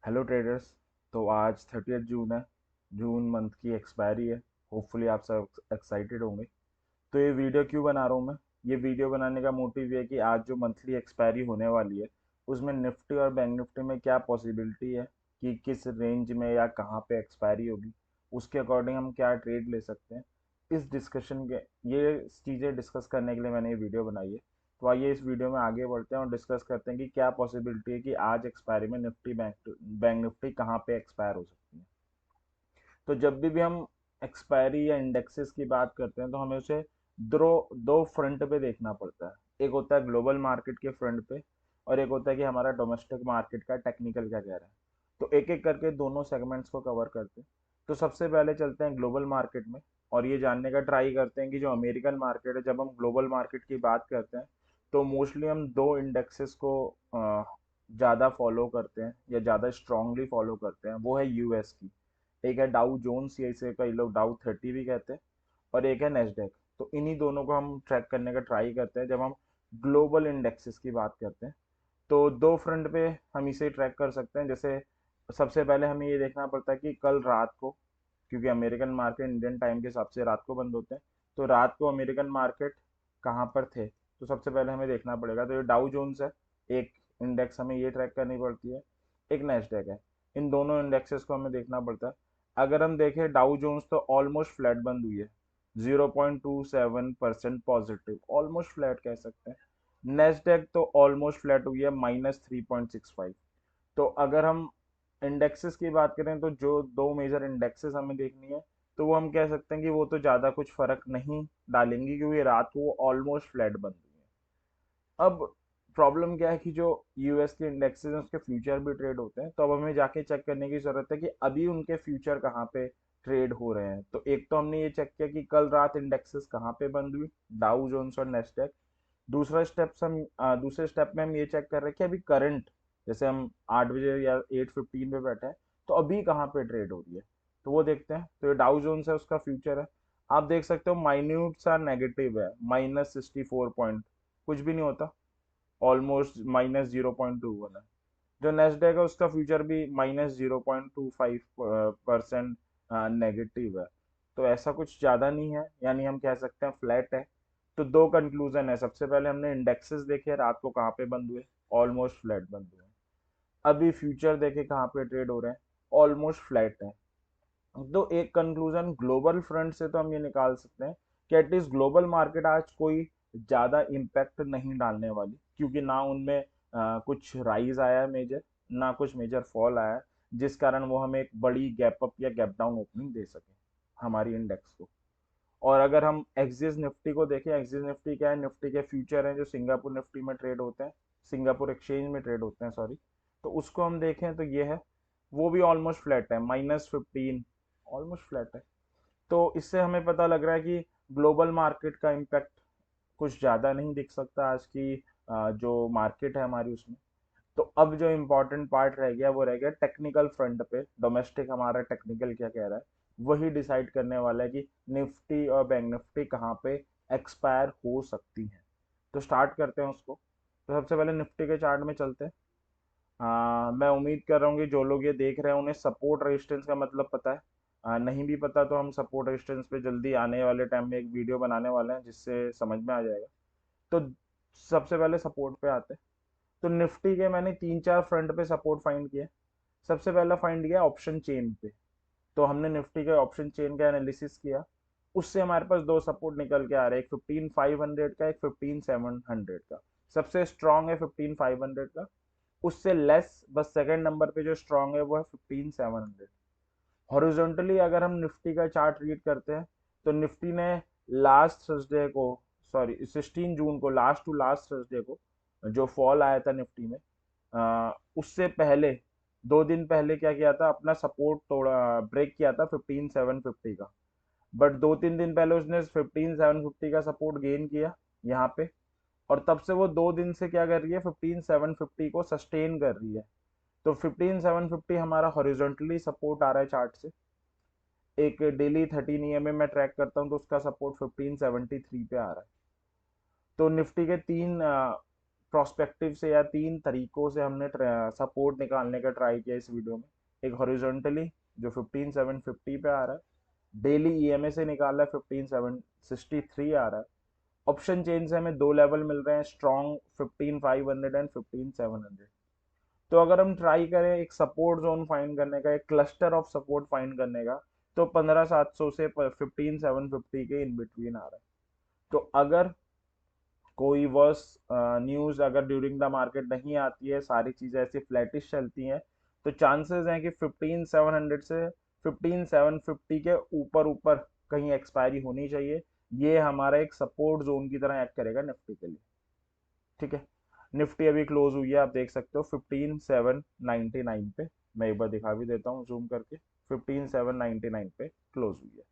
Hello traders. तो आज 30 जून है। जून मंथ की एक्सपायरी है। होपफुली आप सब एक्साइटेड होंगे। तो ये वीडियो क्यों बना रहा हूँ मैं? ये वीडियो बनाने का मोटिव ये है कि आज जो मंथली एक्सपायरी होने वाली है उसमें निफ्टी और बैंक निफ्टी में क्या पॉसिबिलिटी है कि किस रेंज में या कहाँ पे एक्सपायरी होगी, उसके अकॉर्डिंग हम क्या ट्रेड ले सकते हैं। इस डिस्कशन के ये चीज़ें डिस्कस करने के लिए मैंने ये वीडियो बनाई है। तो आइए इस वीडियो में आगे बढ़ते हैं और डिस्कस करते हैं कि क्या पॉसिबिलिटी है कि आज एक्सपायरी में निफ्टी बैंक बैंक निफ्टी कहाँ पे एक्सपायर हो सकती है। तो जब भी हम एक्सपायरी या इंडेक्सेस की बात करते हैं तो हमें उसे दो दो फ्रंट पे देखना पड़ता है। एक होता है ग्लोबल मार्केट के फ्रंट पे और एक होता है कि हमारा डोमेस्टिक मार्केट का टेक्निकल क्या कह रहा है। तो एक एक करके दोनों सेगमेंट्स को कवर करते हैं। तो सबसे पहले चलते हैं ग्लोबल मार्केट में और ये जानने का ट्राई करते हैं कि जो अमेरिकन मार्केट है, जब हम ग्लोबल मार्केट की बात करते हैं तो मोस्टली हम दो इंडेक्सेस को ज़्यादा फॉलो करते हैं या ज़्यादा स्ट्रांगली फॉलो करते हैं। वो है यूएस की, एक है डाउ जोन्स या इसे कई लोग डाउ 30 भी कहते हैं, और एक है नेस्डेक। तो इन्हीं दोनों को हम ट्रैक करने का ट्राई करते हैं जब हम ग्लोबल इंडेक्सेस की बात करते हैं। तो दो फ्रंट पे हम इसे ट्रैक कर सकते हैं। जैसे सबसे पहले हमें ये देखना पड़ता है कि कल रात को, क्योंकि अमेरिकन मार्केट इंडियन टाइम के हिसाब से रात को बंद होते हैं, तो रात को अमेरिकन मार्केट कहाँ पर थे। तो सबसे पहले हमें देखना पड़ेगा। तो ये डाउ जोन्स है, एक इंडेक्स हमें ये ट्रैक करनी पड़ती है, एक नेस्डेक है। इन दोनों इंडेक्सेस को हमें देखना पड़ता है। अगर हम देखें डाउ जोन्स तो ऑलमोस्ट फ्लैट बंद हुई है, 0.27% पॉजिटिव, ऑलमोस्ट फ्लैट कह सकते हैं। नेस्डेक तो ऑलमोस्ट फ्लैट हुई है -3.65। तो अगर हम इंडेक्सेस की बात करें तो जो दो मेजर इंडेक्सेस हमें देखनी है, तो वो हम कह सकते हैं कि वो तो ज़्यादा कुछ फर्क नहीं डालेंगी क्योंकि रात को वो ऑलमोस्ट फ्लैट बंद हुई है। अब प्रॉब्लम क्या है कि जो यूएस के इंडेक्सेस हैं उसके फ्यूचर भी ट्रेड होते हैं। तो अब हमें जाके चेक करने की जरूरत है कि अभी उनके फ्यूचर कहाँ पे ट्रेड हो रहे हैं। तो एक तो हमने ये चेक किया कि कल रात इंडेक्सेस कहाँ पे बंद हुई, डाउ जोन्स और नेस्डेक। दूसरे स्टेप में हम ये चेक कर रहे हैं कि अभी करंट, जैसे हम 8 बजे या 8:15 पे बैठे हैं, तो अभी कहाँ पे ट्रेड हो रही है। तो वो देखते हैं। तो ये डाउ जोन्स है, उसका फ्यूचर है। आप देख सकते हो माइन्यूट सा नेगेटिव है, -64 पॉइंट, कुछ भी नहीं होता, ऑलमोस्ट -0.21 है। जो नेस्डेक है उसका फ्यूचर भी -0.25% नेगेटिव है। तो ऐसा कुछ ज़्यादा नहीं है, यानी हम कह सकते हैं फ्लैट है। तो दो कंक्लूजन है। सबसे पहले हमने इंडेक्सेस देखे रात को कहाँ पे बंद हुए, ऑलमोस्ट फ्लैट बंद हुए। अभी फ्यूचर देखे कहाँ पे ट्रेड हो रहे हैं, ऑलमोस्ट फ्लैट है। तो एक कंक्लूजन ग्लोबल फ्रंट से तो हम ये निकाल सकते हैं कि एटलीस्ट ग्लोबल मार्केट आज कोई ज़्यादा इम्पैक्ट नहीं डालने वाली, क्योंकि ना उनमें कुछ राइज आया है मेजर, ना कुछ मेजर फॉल आया है, जिस कारण वो हमें एक बड़ी गैप अप या गैप डाउन ओपनिंग दे सके हमारी इंडेक्स को। और अगर हम एक्सिस निफ्टी को देखें, एक्सिस निफ्टी क्या है, निफ्टी के फ्यूचर हैं जो सिंगापुर निफ्टी में ट्रेड होते हैं, सिंगापुर एक्सचेंज में ट्रेड होते हैं, सॉरी। तो उसको हम देखें तो ये है, वो भी ऑलमोस्ट फ्लैट है, -15, ऑलमोस्ट फ्लैट है। तो इससे हमें पता लग रहा है कि ग्लोबल मार्केट का इम्पैक्ट कुछ ज़्यादा नहीं दिख सकता आज की जो मार्केट है हमारी उसमें। तो अब जो इम्पोर्टेंट पार्ट रह गया वो रह गया टेक्निकल फ्रंट पे, डोमेस्टिक हमारा टेक्निकल क्या कह रहा है, वही डिसाइड करने वाला है कि निफ्टी और बैंक निफ्टी कहाँ पे एक्सपायर हो सकती है। तो स्टार्ट करते हैं उसको। तो सबसे पहले निफ्टी के चार्ट में चलते हैं। मैं उम्मीद कर रहा हूँ कि जो लोग ये देख रहे हैं उन्हें सपोर्ट रेजिस्टेंस का मतलब पता है। नहीं भी पता तो हम सपोर्ट रेजिस्टेंस पे जल्दी आने वाले टाइम में एक वीडियो बनाने वाले हैं जिससे समझ में आ जाएगा। तो सबसे पहले सपोर्ट पे आते हैं। तो निफ्टी के मैंने तीन चार फ्रंट पे सपोर्ट फाइंड किया। सबसे पहला फाइंड किया ऑप्शन चेन पे। तो हमने निफ्टी के ऑप्शन चेन का एनालिसिस किया, उससे हमारे पास दो सपोर्ट निकल के आ रहे हैं, एक 15,500 का, एक 15,700 का। सबसे स्ट्रांग है 15,500 का, उससे लेस बस सेकंड नंबर पे जो स्ट्रांग है वो है 15,700। हॉरिजॉन्टली अगर हम निफ्टी का चार्ट रीड करते हैं तो निफ्टी ने लास्ट थर्सडे को, सॉरी 16 जून को, लास्ट टू लास्ट थर्सडे को जो फॉल आया था निफ्टी में, उससे पहले 2 दिन पहले क्या किया था, अपना सपोर्ट तोड़ा, ब्रेक किया था 15,750 का। बट 2-3 दिन पहले उसने 15,750 का सपोर्ट गेन किया यहाँ पे, और तब से वो 2 दिन से क्या कर रही है, 15,750 को सस्टेन कर रही है। तो 15,750 हमारा हॉरिजॉन्टली सपोर्ट आ रहा है चार्ट से। एक डेली 13 EMA में ट्रैक करता हूँ तो उसका सपोर्ट 1573 पे आ रहा है। तो निफ्टी के तीन प्रोस्पेक्टिव से या तीन तरीकों से हमने सपोर्ट निकालने का ट्राई किया इस वीडियो में। एक हॉरिजॉन्टली जो 15750 पे आ रहा है, डेली ईएमए से निकाला है 15763 आ रहा है। ऑप्शन चेन से हमें दो लेवल मिल रहे हैं, स्ट्रॉन्ग 15500 एंड 15700। तो अगर हम ट्राई करें एक सपोर्ट जोन फाइंड करने का, एक क्लस्टर ऑफ सपोर्ट फाइंड करने का, तो 15700 से 15750 के इन बिटवीन आ रहा है। तो अगर कोई वर्स न्यूज अगर ड्यूरिंग द मार्केट नहीं आती है, सारी चीजें ऐसी फ्लैटिश चलती हैं, तो चांसेस हैं कि 15700 से 15750 के ऊपर ऊपर कहीं एक्सपायरी होनी चाहिए। ये हमारा एक सपोर्ट जोन की तरह एक्ट करेगा निफ्टी के लिए। ठीक है, निफ्टी अभी क्लोज हुई है, आप देख सकते हो 15799 पे। मैं एक बार दिखा भी देता हूँ जूम करके, 15799 पे क्लोज हुई है।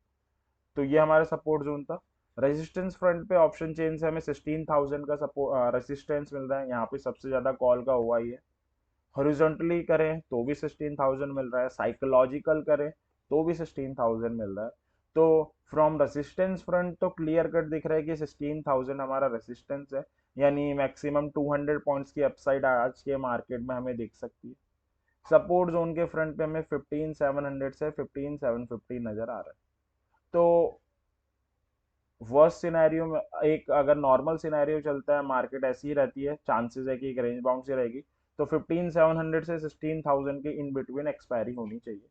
तो ये हमारा सपोर्ट जोन था। रेजिस्टेंस फ्रंट पे ऑप्शन चेन से हमें 16,000 का सपोर्ट रेजिस्टेंस मिल रहा है, यहाँ पे सबसे ज्यादा कॉल का हुआ ही है। हॉरिजॉन्टली करें तो भी 16,000 मिल रहा है, साइकोलॉजिकल करें तो भी 16,000 मिल रहा है। तो फ्रॉम रेजिस्टेंस फ्रंट तो क्लियर कट दिख रहा है कि 16,000 हमारा रेजिस्टेंस है, यानी मैक्सिमम 200 पॉइंट्स की अपसाइड आज के मार्केट में हमें दिख सकती है। सपोर्ट जोन के फ्रंट पे हमें 15,700 से 15,750 नजर आ रहा है। तो वर्स्ट सिनेरियो में, एक अगर नॉर्मल सिनेरियो चलता है, मार्केट ऐसी ही रहती है, चांसेस है कि एक रेंज बाउंड से रहेगी, तो 15,700 से 16,000 के इन बिटवीन एक्सपायरी होनी चाहिए।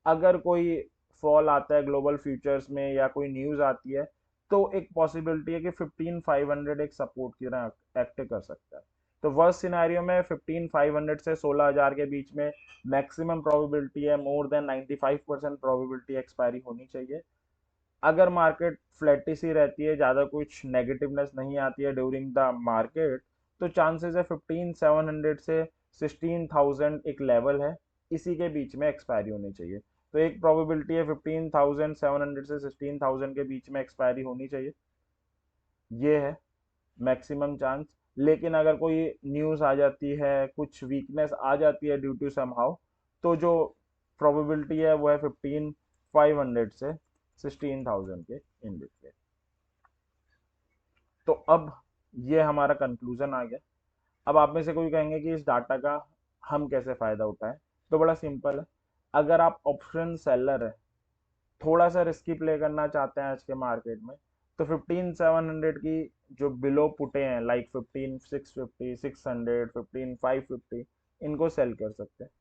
अगर कोई फॉल आता है ग्लोबल फ्यूचर्स में या कोई न्यूज आती है, तो एक पॉसिबिलिटी है कि 15,500 एक सपोर्ट की तरह एक्ट कर सकता है। तो वर्स्ट सिनेरियो में 15,500 से 16,000 के बीच में मैक्सिमम प्रोबेबिलिटी है, मोर देन 95% प्रोबेबिलिटी एक्सपायरी होनी चाहिए। अगर मार्केट फ्लैटिस ही रहती है, ज़्यादा कुछ नेगेटिवनेस नहीं आती है ड्यूरिंग द मार्केट, तो चांसेस है 15,700 से 16,000 एक लेवल है, इसी के बीच में एक्सपायरी होनी चाहिए। तो एक प्रोबेबिलिटी है 15,700 से 16,000 के बीच में एक्सपायरी होनी चाहिए, ये है मैक्सिमम चांस। लेकिन अगर कोई न्यूज़ आ जाती है, कुछ वीकनेस आ जाती है ड्यू टू समहाउ, तो जो प्रोबेबिलिटी है वो है 15,500 से 16,000 के इन बिटवीन। तो अब ये हमारा कंक्लूजन आ गया। अब आप में से कोई कहेंगे कि इस डाटा का हम कैसे फायदा उठाएं। तो बड़ा सिंपल है, अगर आप ऑप्शन सेलर है, थोड़ा सा रिस्की प्ले करना चाहते हैं आज के मार्केट में, तो 15,700 की जो बिलो पुटे हैं, लाइक 15,650, 600, 15,550, इनको सेल कर सकते हैं।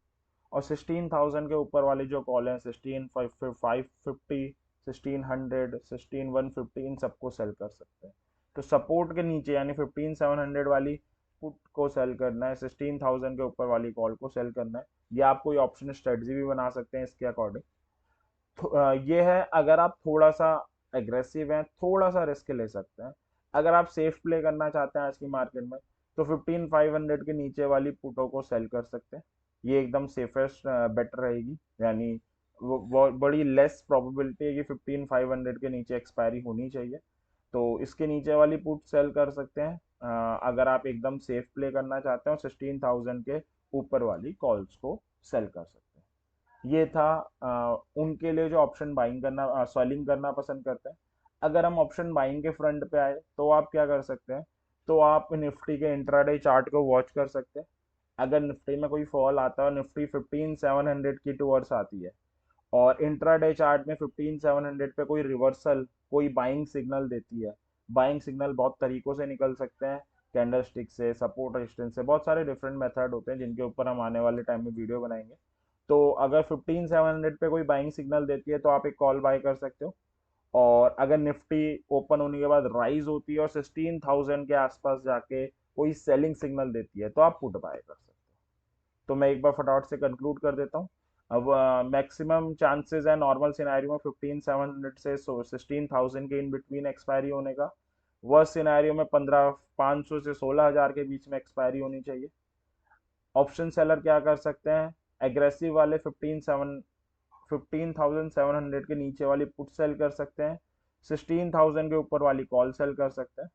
और 16,000 के ऊपर वाली जो कॉल है, 16,550, 1600, 16,150, इन सबको सेल कर सकते हैं। तो सपोर्ट के नीचे यानी 15,700 वाली पुट को सेल करना है, 16,000 के ऊपर वाली कॉल को सेल करना है, या आप कोई ऑप्शन स्ट्रेटजी भी बना सकते हैं इसके अकॉर्डिंग। ये है, अगर आप थोड़ा सा एग्रेसिव हैं, थोड़ा सा रिस्क ले सकते हैं। अगर आप सेफ प्ले करना चाहते हैं आज की मार्केट में, तो 15,500 के नीचे वाली पुटों को सेल कर सकते हैं, ये एकदम सेफेस्ट बेटर रहेगी। यानी वो बड़ी लेस प्रोबेबिलिटी है कि 15,500 के नीचे एक्सपायरी होनी चाहिए, तो इसके नीचे वाली पुट सेल कर सकते हैं। अगर आप एकदम सेफ प्ले करना चाहते हैं, 16,000 के ऊपर वाली कॉल्स को सेल कर सकते हैं। ये था उनके लिए जो ऑप्शन बाइंग करना, सेलिंग करना पसंद करते हैं। अगर हम ऑप्शन बाइंग के फ्रंट पे आए, तो आप क्या कर सकते हैं, तो आप निफ्टी के इंट्राडे चार्ट को वॉच कर सकते हैं। अगर निफ्टी में कोई फॉल आता है और निफ्टी 15,700 की टूवर्ड्स आती है, और इंट्राडे चार्ट में 15,700 पे कोई रिवर्सल, कोई बाइंग सिग्नल देती है। बाइंग सिग्नल बहुत तरीकों से निकल सकते हैं, कैंडल स्टिक से, सपोर्ट रेजिस्टेंस से, बहुत सारे डिफरेंट मेथड होते हैं जिनके ऊपर हम आने वाले टाइम में वीडियो बनाएंगे। तो अगर 15,700 पे कोई बाइंग सिग्नल देती है, तो आप एक कॉल बाय कर सकते हो। और अगर निफ्टी ओपन होने के बाद राइज होती है और 16,000 के आसपास जाके कोई सेलिंग सिग्नल देती है, तो आप पुट बाय कर सकते हो। तो मैं एक बार फटाफट से कंक्लूड कर देता हूँ। अब मैक्सिमम चांसेस है नॉर्मल सिनेरियो में 15,700 से 16,000 के इन बिटवीन एक्सपायरी होने का। वर्स्ट सिनेरियो में 15,500 से 16,000 के बीच में एक्सपायरी होनी चाहिए। ऑप्शन सेलर क्या कर सकते हैं, एग्रेसिव वाले 15,700 के नीचे वाली पुट सेल कर सकते हैं, 16,000 के ऊपर वाली कॉल सेल कर सकते हैं।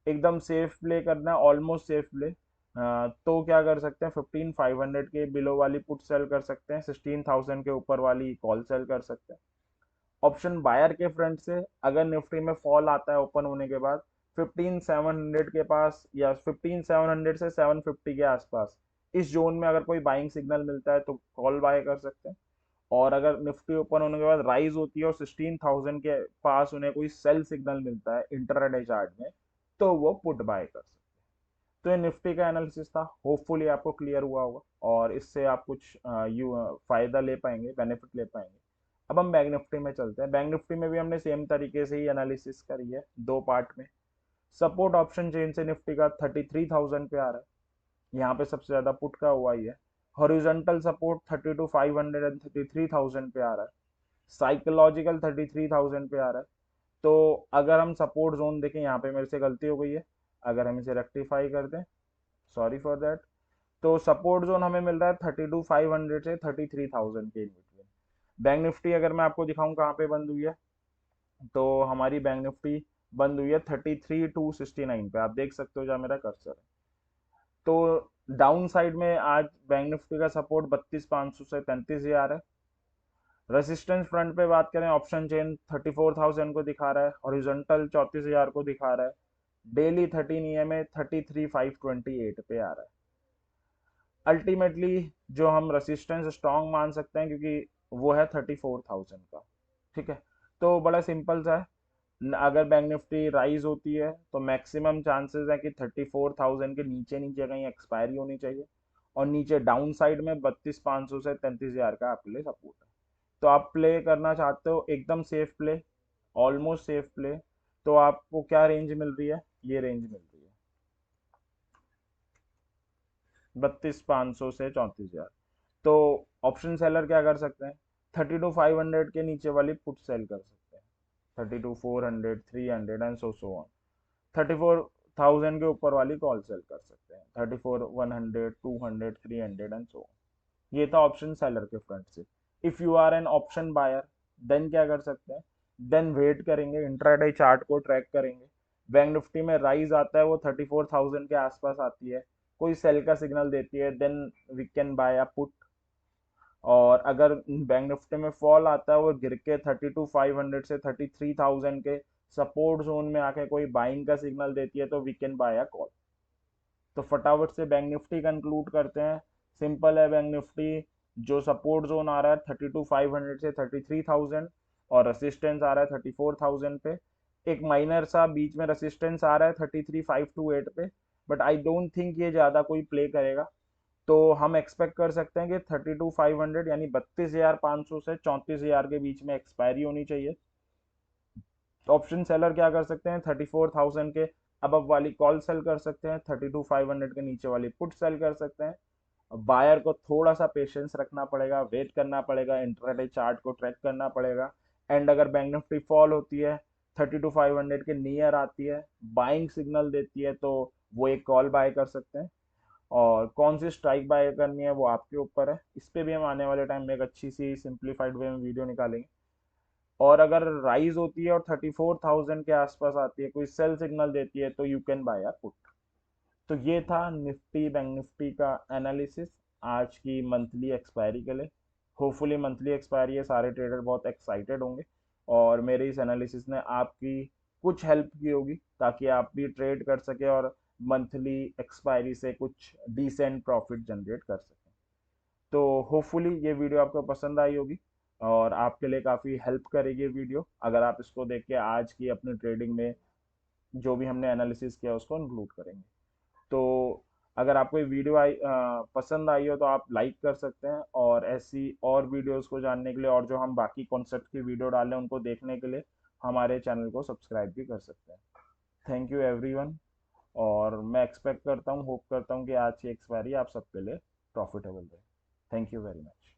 एकदम सेफ प्ले करना है, ऑलमोस्ट सेफ प्ले, तो क्या कर सकते हैं, 15,500 के बिलो वाली पुट सेल कर सकते हैं, 16,000 के ऊपर वाली कॉल सेल कर सकते हैं। ऑप्शन बायर के फ्रंट से, अगर निफ्टी में फॉल आता है ओपन होने के बाद, 15,700 के पास या 15,700 से 750 के आसपास इस जोन में अगर कोई बाइंग सिग्नल मिलता है तो कॉल बाय कर सकते हैं। और अगर निफ्टी ओपन होने के बाद राइज होती है और 16,000 के पास उन्हें कोई सेल सिग्नल मिलता है इंटरडे चार्ट में, तो वो पुट बाय कर सकते हैं। तो ये निफ्टी का एनालिसिस था, होपफुली आपको क्लियर हुआ होगा और इससे आप कुछ फायदा ले पाएंगे, बेनिफिट ले पाएंगे। अब हम बैंक निफ्टी में चलते हैं। बैंक निफ्टी में भी हमने सेम तरीके से ही एनालिसिस करी है, दो पार्ट में। सपोर्ट ऑप्शन चेन से निफ्टी का 33,000 पे आ रहा है, यहाँ पे सबसे ज्यादा पुट का हुआ ही है। हॉरिजॉन्टल सपोर्ट 32,500 एंड 33,000 पे आ रहा है। साइकोलॉजिकल 33,000 पे आ रहा है। तो अगर हम सपोर्ट जोन देखें, यहाँ पे मेरे से गलती हो गई है, अगर हम इसे रेक्टिफाई कर दें, सॉरी फॉर दैट। तो सपोर्ट जोन हमें मिल रहा है 32,500 से 33,000 के बिटवीन। बैंक निफ्टी अगर मैं आपको दिखाऊं कहाँ पे बंद हुई है, तो हमारी बैंक निफ्टी बंद हुई है 33,269 पे, आप देख सकते हो जहाँ मेरा कर्सर है। तो डाउन साइड में आज बैंक निफ्टी का सपोर्ट 32,500 से 33,000 है। रेसिस्टेंस फ्रंट पे बात करें, ऑप्शन चेन 34,000 को दिखा रहा है, हॉरिजॉन्टल 34,000 को दिखा रहा है। डेली 13 ईएमए 33,528 पे आ रहा है। अल्टीमेटली जो हम रेसिस्टेंस स्ट्रॉन्ग मान सकते हैं, क्योंकि वो है 34,000 का। ठीक है, तो बड़ा सिंपल सा है। अगर बैंक निफ्टी राइज होती है तो मैक्सिमम चांसेस है कि 34,000 के नीचे नीचे कहीं एक्सपायरी होनी चाहिए, और नीचे डाउन साइड में 32,500 से 33,000 का आपके लिए सपोर्ट है। तो आप प्ले करना चाहते हो एकदम safe play, almost safe play, तो आपको क्या रेंज मिल रही है, ये रेंज मिल रही है 32,500 से 34,000। तो ऑप्शन सेलर क्या कर सकते हैं, 32,500 के नीचे वाली पुट सेल कर सकते हैं, 32,400, 300 एंड सो ऑन। 34,000 के ऊपर वाली कॉल सेल कर सकते हैं, 34,100, 200, 300 एंड सो ऑन। ये था ऑप्शन सेलर के फ्रंट से। If you are an option buyer, then क्या कर सकते हैं, देन वेट करेंगे, इंट्राडे चार्ट को ट्रैक करेंगे। बैंक निफ्टी में राइज आता है, वो 34,000 के आसपास आती है, कोई सेल का सिग्नल देती है, then we can buy a put. और अगर बैंक निफ्टी में फॉल आता है, वो गिर के 32,500 से 33,000 के सपोर्ट जोन में आके कोई बाइंग का सिग्नल देती है, तो we can buy a call. तो फटाफट से बैंक निफ्टी कंक्लूड करते हैं। सिंपल है, बैंक निफ्टी जो सपोर्ट जोन आ रहा है 32,500 से 33,000, और रेसिस्टेंस आ रहा है 34,000 पे। एक माइनर सा बीच में रेसिस्टेंस आ रहा है 33,528 पे, बट आई डोंट थिंक ये ज़्यादा कोई प्ले करेगा। तो हम एक्सपेक्ट कर सकते हैं कि 32,500 यानी 32,500 से 34,000 के बीच में एक्सपायरी होनी चाहिए। ऑप्शन सेलर क्या कर सकते हैं, 34,000 के अबव वाली कॉल सेल कर सकते हैं, 32,500 के नीचे वाली पुट सेल कर सकते हैं। बायर को थोड़ा सा पेशेंस रखना पड़ेगा, वेट करना पड़ेगा, इंट्राडे चार्ट को ट्रैक करना पड़ेगा। एंड अगर बैंक निफ्टी फॉल होती है, 32,500 के नियर आती है, बाइंग सिग्नल देती है, तो वो एक कॉल बाय कर सकते हैं। और कौन सी स्ट्राइक बाय करनी है वो आपके ऊपर है, इस पे भी हम आने वाले टाइम में एक अच्छी सी सिंप्लीफाइड वे में वीडियो निकालेंगे। और अगर राइज होती है और 34,000 के आसपास आती है, कोई सेल सिग्नल देती है, तो you can buy a put. तो ये था निफ्टी बैंक निफ्टी का एनालिसिस आज की मंथली एक्सपायरी के लिए। होपफुली मंथली एक्सपायरी है, सारे ट्रेडर बहुत एक्साइटेड होंगे, और मेरे इस एनालिसिस ने आपकी कुछ हेल्प की होगी, ताकि आप भी ट्रेड कर सके और मंथली एक्सपायरी से कुछ डिसेंट प्रॉफिट जनरेट कर सकें। तो होपफुली ये वीडियो आपको पसंद आई होगी, और आपके लिए काफ़ी हेल्प करेगी ये वीडियो, अगर आप इसको देख के आज की अपनी ट्रेडिंग में जो भी हमने एनालिसिस किया उसको इंक्लूड करेंगे। तो अगर आपको ये वीडियो पसंद आई हो तो आप लाइक कर सकते हैं, और ऐसी और वीडियोस को जानने के लिए और जो हम बाकी कॉन्सेप्ट की वीडियो डालें उनको देखने के लिए हमारे चैनल को सब्सक्राइब भी कर सकते हैं। थैंक यू एवरीवन, और मैं एक्सपेक्ट करता हूँ, होप करता हूँ कि आज की एक्सपायरी आप सबके लिए प्रॉफिटेबल रहे। Thank you very much.